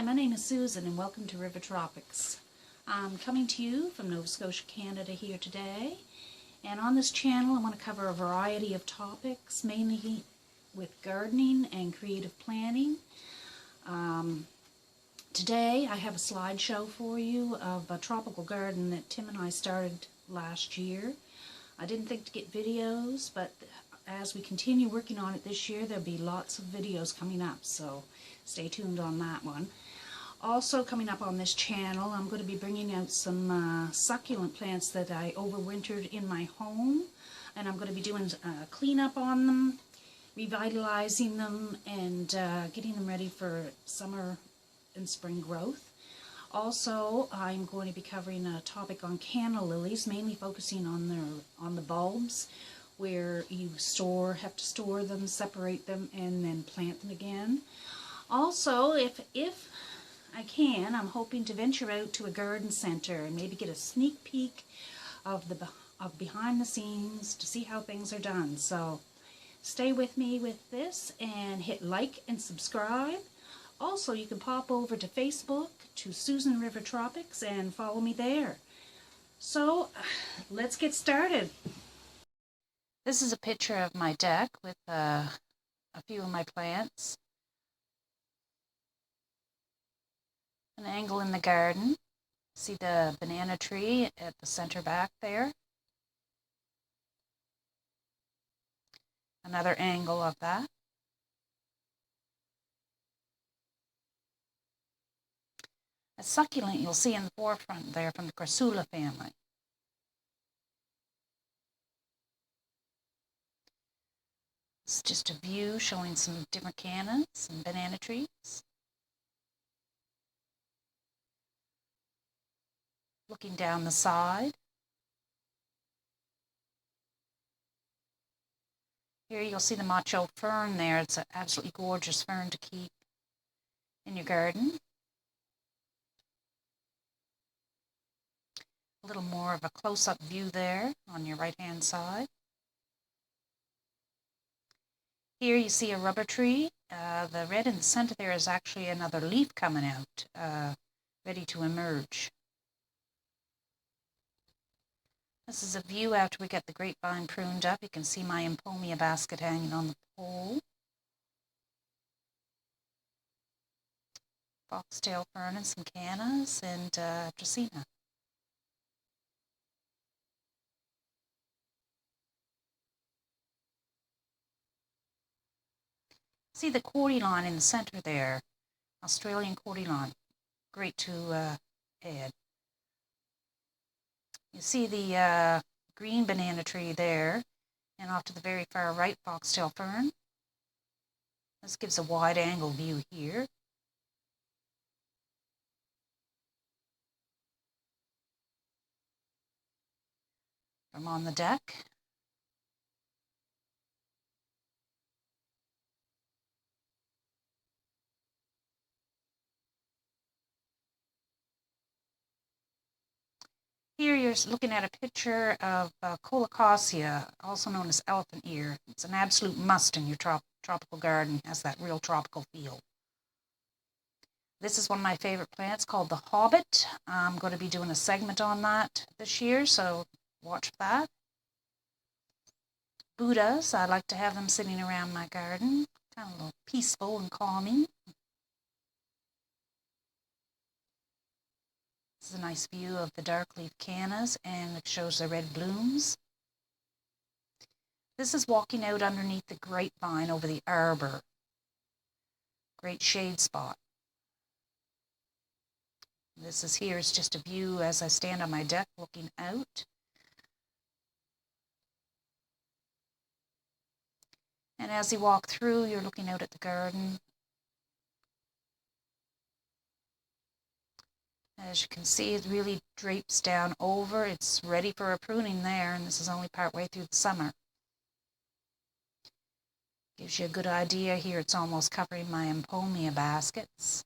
my name is Susan and welcome to River Tropics. I'm coming to you from Nova Scotia, Canada here today, and on this channel I want to cover a variety of topics, mainly with gardening and creative planning. Today I have a slideshow for you of a tropical garden that Tim and I started last year. I didn't think to get videos, but as we continue working on it this year, there'll be lots of videos coming up, so stay tuned on that one. Also coming up on this channel, I'm going to be bringing out some succulent plants that I overwintered in my home, and I'm going to be doing a cleanup on them, revitalizing them, and getting them ready for summer and spring growth. Also, I'm going to be covering a topic on canna lilies, mainly focusing on the bulbs, where you have to store them, separate them, and then plant them again. Also, if I can, I'm hoping to venture out to a garden center and maybe get a sneak peek of behind the scenes to see how things are done. So stay with me with this and hit like and subscribe. Also, you can pop over to Facebook to Susan River Tropics and follow me there. So let's get started. This is a picture of my deck with a few of my plants. An angle in the garden. See the banana tree at the center back there. Another angle of that. A succulent you'll see in the forefront there from the Crassula family. It's just a view showing some different cannas and banana trees. Looking down the side. Here you'll see the macho fern there. It's an absolutely gorgeous fern to keep in your garden. A little more of a close-up view there on your right-hand side. Here you see a rubber tree. The red in the center there is actually another leaf coming out, ready to emerge. This is a view after we get the grapevine pruned up. You can see my Empomia basket hanging on the pole. Foxtail fern and some cannas and Dracaena. See the cordyline in the center there, Australian cordyline, great to add. You see the green banana tree there, and off to the very far right, foxtail fern. This gives a wide angle view here. From on the deck. Here you're looking at a picture of Colocasia, also known as elephant ear. It's an absolute must in your tropical garden. It has that real tropical feel. This is one of my favorite plants called the Hobbit. I'm going to be doing a segment on that this year, so watch for that. Buddhas, I like to have them sitting around my garden, kind of a little peaceful and calming. This is a nice view of the dark leaf cannas, and it shows the red blooms. This is walking out underneath the grapevine over the arbor. Great shade spot. This is here is just a view as I stand on my deck looking out. And as you walk through, you're looking out at the garden. As you can see, it really drapes down over. It's ready for a pruning there, and this is only part way through the summer. Gives you a good idea here. It's almost covering my Empomia baskets.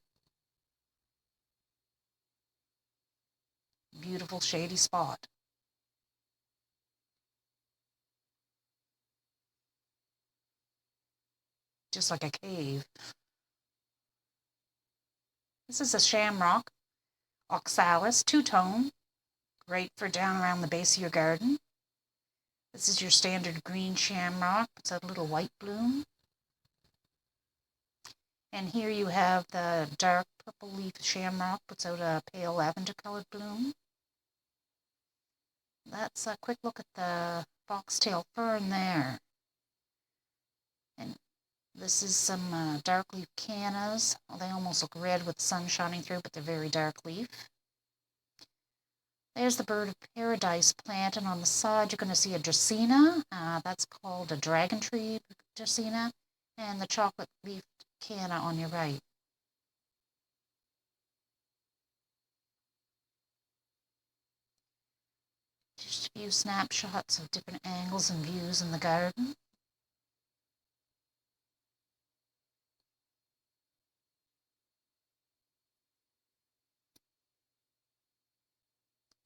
Beautiful shady spot. Just like a cave. This is a shamrock, oxalis, two-tone, great for down around the base of your garden. This is your standard green shamrock. It's a little white bloom. And here you have the dark purple leaf shamrock, puts out a pale lavender colored bloom. That's a quick look at the foxtail fern there. And this is some dark leaf cannas. Well, they almost look red with the sun shining through, but they're very dark leaf. There's the bird of paradise plant, and on the side you're going to see a dracaena. That's called a dragon tree dracaena, and the chocolate leaf canna on your right. Just a few snapshots of different angles and views in the garden.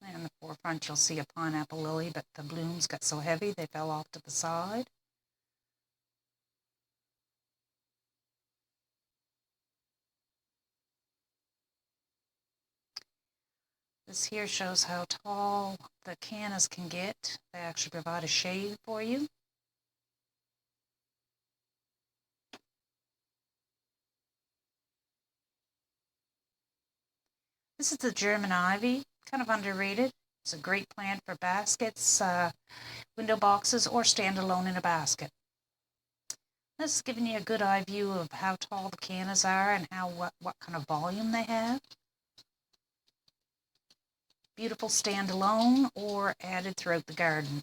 And in the forefront you'll see a pineapple lily, but the blooms got so heavy they fell off to the side. This here shows how tall the cannas can get. They actually provide a shade for you. This is the German ivy, kind of underrated. It's a great plant for baskets, window boxes, or standalone in a basket. This is giving you a good eye view of how tall the cannas are and what kind of volume they have. Beautiful standalone or added throughout the garden.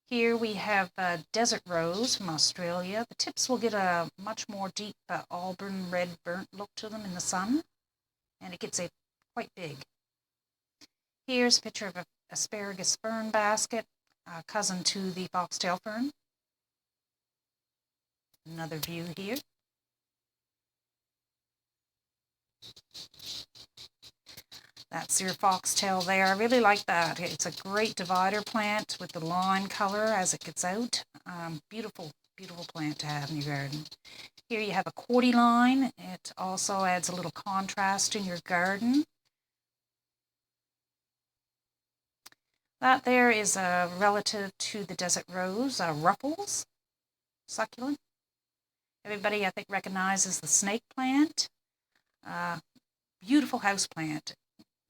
Here we have desert rose from Australia. The tips will get a much more deep auburn red burnt look to them in the sun, and it gets quite big. Here's a picture of an asparagus fern basket, cousin to the foxtail fern. Another view here. That's your foxtail there. I really like that. It's a great divider plant with the lime color as it gets out. Beautiful, beautiful plant to have in your garden. Here you have a cordyline. It also adds a little contrast in your garden. That there is a relative to the desert rose, ruffles, succulent. Everybody, I think, recognizes the snake plant. Beautiful house plant.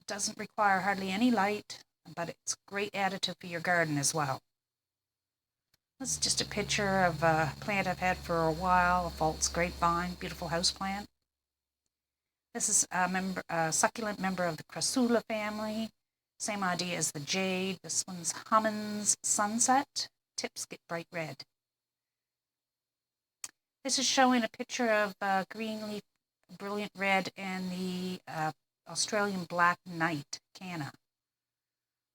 Doesn't require hardly any light, but it's a great additive for your garden as well. This is just a picture of a plant I've had for a while, a false grapevine, beautiful house plant. This is a succulent member of the Crassula family. Same idea as the jade. This one's Hummins Sunset. Tips get bright red. This is showing a picture of green leaf, brilliant red, and the Australian Black Knight canna.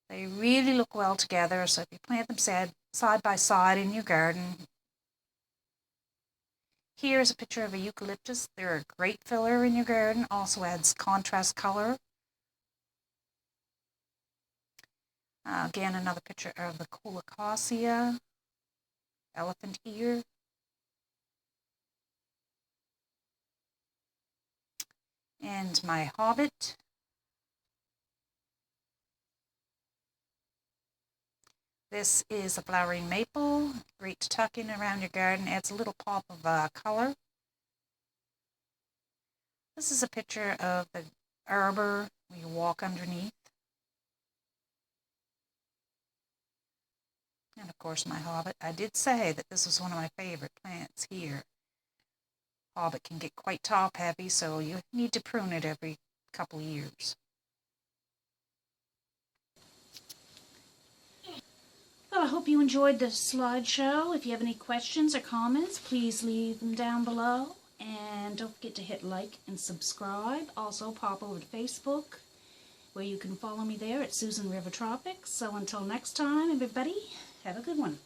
They really look well together, so if you plant them side by side in your garden. Here's a picture of a eucalyptus. They're a great filler in your garden, also adds contrast color. Again, another picture of the colocasia, elephant ear. And my hobbit. This is a flowering maple, great to tuck in around your garden, adds a little pop of color. This is a picture of the arbor where you walk underneath. And of course my hobbit. I did say that this was one of my favorite plants here. Hobbit can get quite top heavy, so you need to prune it every couple of years. Well, I hope you enjoyed the slideshow. If you have any questions or comments, please leave them down below. And don't forget to hit like and subscribe. Also, pop over to Facebook, where you can follow me there at Susan River Tropics. So until next time, everybody, have a good one.